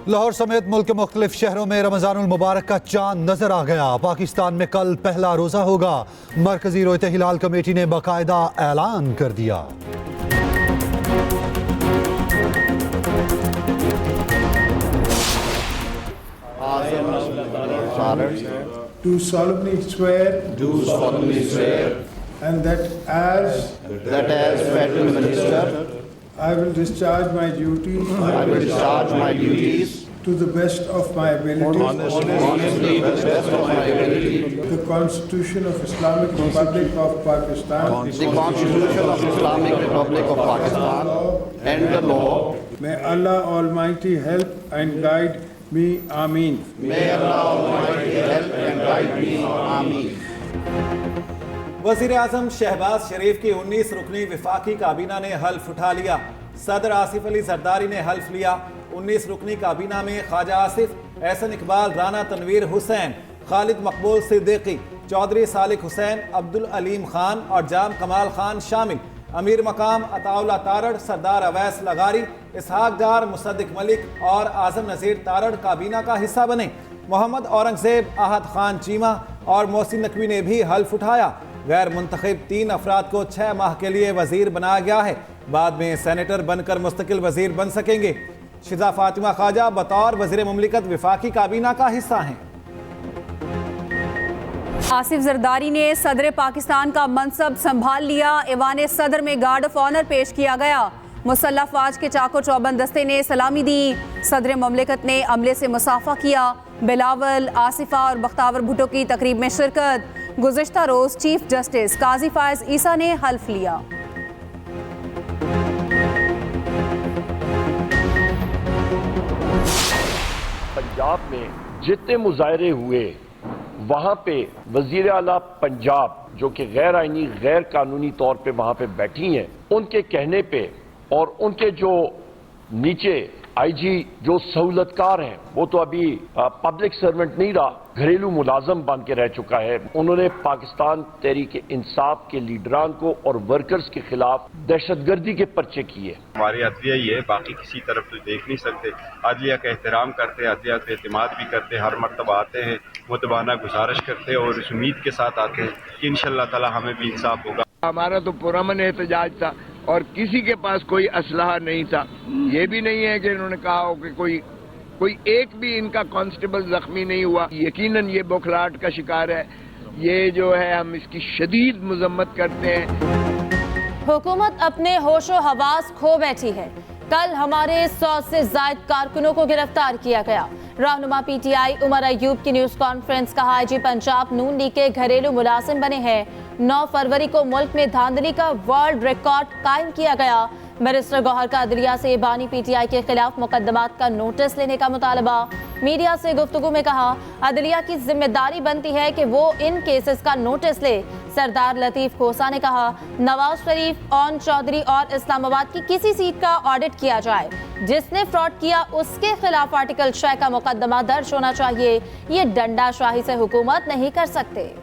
लाहौर समेत मुल्क के मुख्तलिफ शहरों में रमज़ानुल मुबारक का चांद नजर आ गया। पाकिस्तान में कल पहला रोजा होगा। मरकजी रोयते हिलाल कमेटी ने बाकायदा ऐलान कर दिया। Do solemnly swear and that as federal minister I will discharge my duties to the best of my ability. honestly, to the best of my ability. The Constitution of Islamic Republic of Pakistan. The Constitution of Islamic Republic of Pakistan and the law. May Allah Almighty help and guide me. Ameen. May Allah Almighty help and guide me. Ameen. वज़ीर आज़म शहबाज शरीफ की 19 रुकनी विफाकी काबीना ने हल्फ उठा लिया। सदर आसिफ अली जरदारी ने हल्फ लिया। 19 रुकनी काबीना में ख्वाजा आसिफ, एहसन इकबाल, राना तनवीर हुसैन, खालिद मकबूल सिद्दीकी, चौधरी सालिक हुसैन, अब्दुल अलीम खान और जाम कमाल खान शामिल। अमीर मकाम अताउल्ला तारड़, सरदार अवैस लगारी, इसहाक डार, मुसद्दिक मलिक और आजम नज़ीर तारड़ काबीना का हिस्सा बने। मोहम्मद औरंगजेब, आहद खान चीमा और मोहसिन नकवी ने भी हल्फ उठाया। गैर मुंतखब 3 अफराद को 6 माह के लिए वजीर बनाया गया है। बाद में सेनेटर बनकर मुस्तकिल वजीर बन सकेंगे। शिजा फातिमा ख्वाजा बतौर वजीर मुमलिकत विफाकी काबीना का हिस्सा हैं। आसिफ जरदारी ने सदर पाकिस्तान का मनसब संभाल लिया। ऐवान सदर में गार्ड ऑफ ऑनर पेश किया गया। मुसल्लह फौज के चाको चौबंद दस्ते ने सलामी दी। सदर मुमलिकत ने अमले से मुसाफा किया। बिलावल, आसिफा और बख्तावर भुट्टो की तकरीब में शिरकत। गुज़िश्ता रोज चीफ जस्टिस काजी फायज ईसा ने हल्फ लिया। पंजाब में जितने मुजाहरे हुए वहाँ पे वजीर आला पंजाब जो कि गैर आईनी गैर कानूनी तौर पे वहाँ पे बैठी हैं, उनके कहने पे और उनके जो नीचे आईजी जो सहूलतकार हैं वो तो अभी पब्लिक सर्वेंट नहीं रहा, घरेलू मुलाजम बन के रह चुका है। उन्होंने पाकिस्तान तहरीक इंसाफ के लीडरान को और वर्कर्स के खिलाफ दहशतगर्दी के पर्चे किए। हमारी अदलिया ही है, बाकी किसी तरफ तो देख नहीं सकते। अदलिया का एहतराम करते हैं, अदलिया का एतमाद भी करते हैं। हर मरतबा आते हैं, मुतबाना गुजारिश करते हैं और इस उम्मीद के साथ आते हैं कि इंशाअल्लाह ताला हमें भी इंसाफ होगा। हमारा तो पुरअमन एहतजाज था और किसी के पास कोई असलहा नहीं था। ये भी नहीं है कि इन्होंने कहा हो कि कोई एक भी इनका कांस्टेबल जख्मी नहीं हुआ। यकीनन ये बौखलाहट का शिकार है। ये जो है हम इसकी शदीद मजम्मत करते हैं। हुकूमत अपने होशो हवास खो बैठी है। कल हमारे 100 से ज्यादा कारकुनों को गिरफ्तार किया गया। रहनुमा पीटीआई उमर अयूब की न्यूज कॉन्फ्रेंस का आईजी पंजाब नून लीग के घरेलू मुलाजिम बने हैं। 9 फरवरी को मुल्क में धांधली का वर्ल्ड रिकॉर्ड कायम किया गया। बैरिस्टर गौहर का अदलिया से बानी पीटीआई के खिलाफ मुकदमात का नोटिस लेने का मुतालबा। मीडिया से गुफ्तगू में कहा, अदलिया की जिम्मेदारी बनती है कि वो इन केसेस का नोटिस ले। सरदार लतीफ खोसा ने कहा, नवाज शरीफ, ओन चौधरी और इस्लामाबाद की किसी सीट का ऑडिट किया जाए। जिसने फ्रॉड किया उसके खिलाफ आर्टिकल 6 का मुकदमा दर्ज होना चाहिए। ये डंडाशाही से हुकूमत नहीं कर सकते।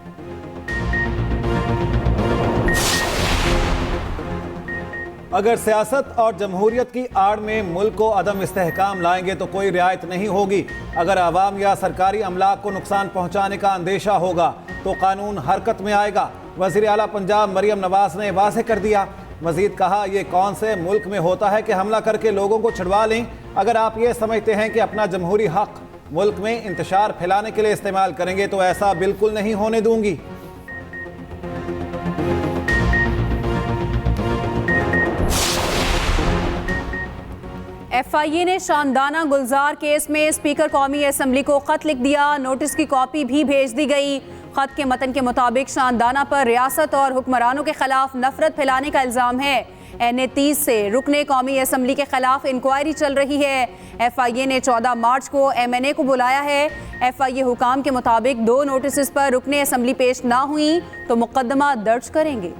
अगर सियासत और जमहूरियत की आड़ में मुल्क को अदम इस्तेहकाम लाएंगे तो कोई रियायत नहीं होगी। अगर आवाम या सरकारी अमलाक को नुकसान पहुंचाने का अंदेशा होगा तो कानून हरकत में आएगा। वज़ीर आला पंजाब मरियम नवाज ने वाज़ेह कर दिया। मजीद कहा, ये कौन से मुल्क में होता है कि हमला करके लोगों को छुड़वा लें। अगर आप ये समझते हैं कि अपना जमहूरी हक मुल्क में इंतशार फैलाने के लिए इस्तेमाल करेंगे तो ऐसा बिल्कुल नहीं होने दूंगी। FIA ने शानदाना गुलजार केस में स्पीकर कौमी असम्बली को खत लिख दिया। नोटिस की कॉपी भी भेज दी गई। खत के मतन के मुताबिक शानदाना पर रियासत और हुक्मरानों के खिलाफ नफरत फैलाने का इल्ज़ाम है। NA 30 से रुकने कौमी असम्बली के खिलाफ इंक्वायरी चल रही है। FIA ने 14 मार्च को MNA को बुलाया है। FIA हुकाम के मुताबिक 2 नोटिस पर रुकने असम्बली पेश ना हुई तो मुकदमा दर्ज करेंगे।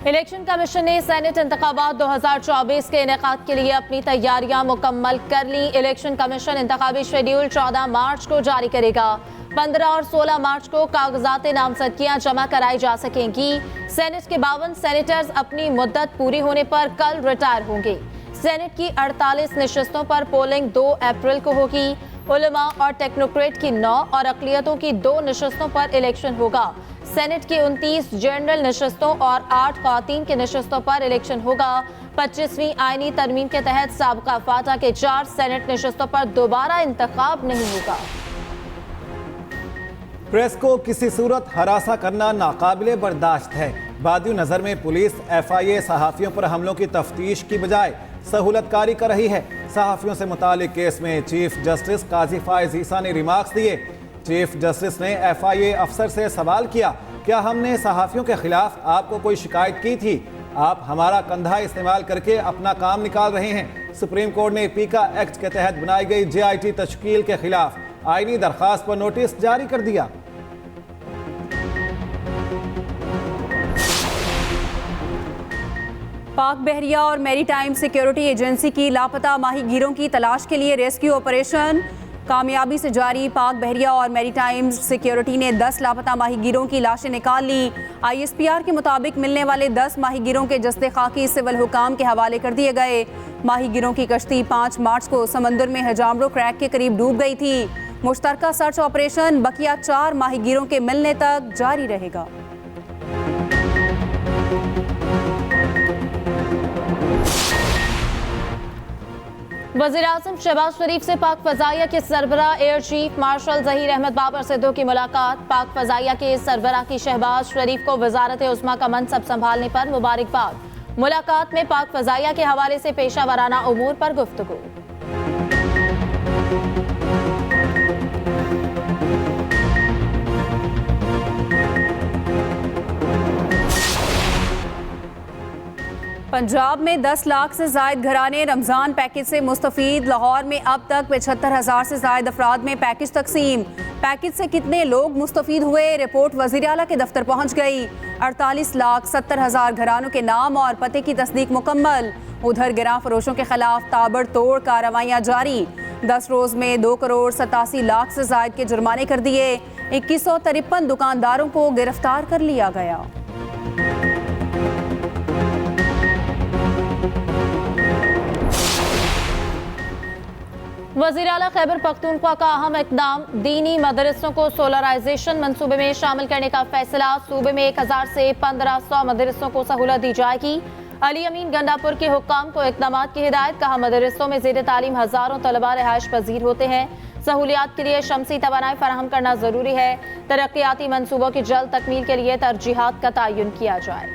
इलेक्शन कमीशन ने सेनेट इंतखाबात 2024 के इनेकाद के लिए अपनी तैयारियां मुकम्मल कर ली। इलेक्शन कमीशन इंतखाबी शेड्यूल 14 मार्च को जारी करेगा। 15 और 16 मार्च को कागजात नामजदगियां जमा कराई जा सकेंगी। सेनेट के 52 सेनेटर्स अपनी मुद्दत पूरी होने पर कल रिटायर होंगे। सेनेट की 48 नशिस्तों पर पोलिंग 2 अप्रैल को होगी। उलमा और टेक्नोक्रेट की 9 और अक़लियतों की 2 नशिस्तों पर इलेक्शन होगा। सेनेट की 29 जनरल नशिस्तों और 8 ख़वातीन की नशिस्तों पर इलेक्शन होगा। 25वीं आईनी तरमीम के तहत साबका फाटा के 4 सेनेट नशिस्तों पर दोबारा इंतखाब नहीं होगा। प्रेस को किसी सूरत हरासा करना नाकाबिले बर्दाश्त है। बादियों नज़र में पुलिस FIA सहाफ़ियों पर हमलों की तफ्तीश की बजाय सहूलतकारी कर रही है। सहाफ़ियों से मुतालिक केस में चीफ जस्टिस काजी फायज ईसा ने रिमार्क्स दिए। चीफ जस्टिस ने FIA अफसर से सवाल किया, क्या हमने सहाफ़ियों के खिलाफ आपको कोई शिकायत की थी? आप हमारा कंधा इस्तेमाल करके अपना काम निकाल रहे हैं। सुप्रीम कोर्ट ने पीका एक्ट के तहत बनाई गई JIT तश्कील के खिलाफ आईनी दरखास्त पर नोटिस जारी कर दिया। पाक बहरिया और मैरीटाइम सिक्योरिटी एजेंसी की लापता माहीगीरों की तलाश के लिए रेस्क्यू ऑपरेशन कामयाबी से जारी। पाक बहरिया और मैरीटाइम सिक्योरिटी ने 10 लापता माहीगीरों की लाशें निकाल ली। ISPR के मुताबिक मिलने वाले 10 माहीगीरों के जस्ते खाकी सिविल हुकाम के हवाले कर दिए गए। माहीगीरों की कश्ती 5 मार्च को समंदर में हजामरो क्रैक के करीब डूब गई थी। मुश्तरका सर्च ऑपरेशन बकिया 4 माहीगीरों के मिलने तक जारी रहेगा। वज़ीर-ए-आज़म शहबाज शरीफ से पाक फ़ज़ाइया के सरबराह air chief marshal Zaheer Ahmed Babar Sidhu की मुलाकात। पाक फ़ज़ाइया के सरबराह की शहबाज शरीफ को वज़ारत उज़्मा का मनसब संभालने पर मुबारकबाद। मुलाकात में पाक फ़ज़ाइया के हवाले से पेशा वराना उमूर पर गुफ्तगू। पंजाब में 10 लाख से जायद घराने रमज़ान पैकेज से मुस्तफ़ीद। लाहौर में अब तक 75,000 से जायद अफराद में पैकेज तकसीम। पैकेज से कितने लोग मुस्तफ़ीद हुए? रिपोर्ट वज़ीर आला के दफ्तर पहुंच गई। 48,70,000 घरानों के नाम और पते की तस्दीक मुकम्मल। उधर गिरां फरोशों के खिलाफ ताबड़तोड़ कार्रवाइयाँ जारी। 10 रोज़ में 2 करोड़ 87 लाख से जायद के जुर्माने कर दिए। 2153 दुकानदारों को गिरफ्तार कर लिया गया। वज़ीर आला खैबर पख्तूनख्वा का अहम इक़दाम, दीनी मदरसों को सोलराइजेशन मंसूबे में शामिल करने का फैसला। सूबे में 1000 से 1500 मदरसों को सहूलत दी जाएगी। अली अमीन गंडापुर के हुक्काम को इक़दामात की हिदायत। कहा, मदरसों में ज़ेर तालीम हज़ारों तलबा रिहाइश पजीर होते हैं। सहूलियात के लिए शमसी तवानाई फराहम करना ज़रूरी है। तरक्याती मंसूबों की जल्द तकमील के लिए तरजीहात का तयन किया जाए।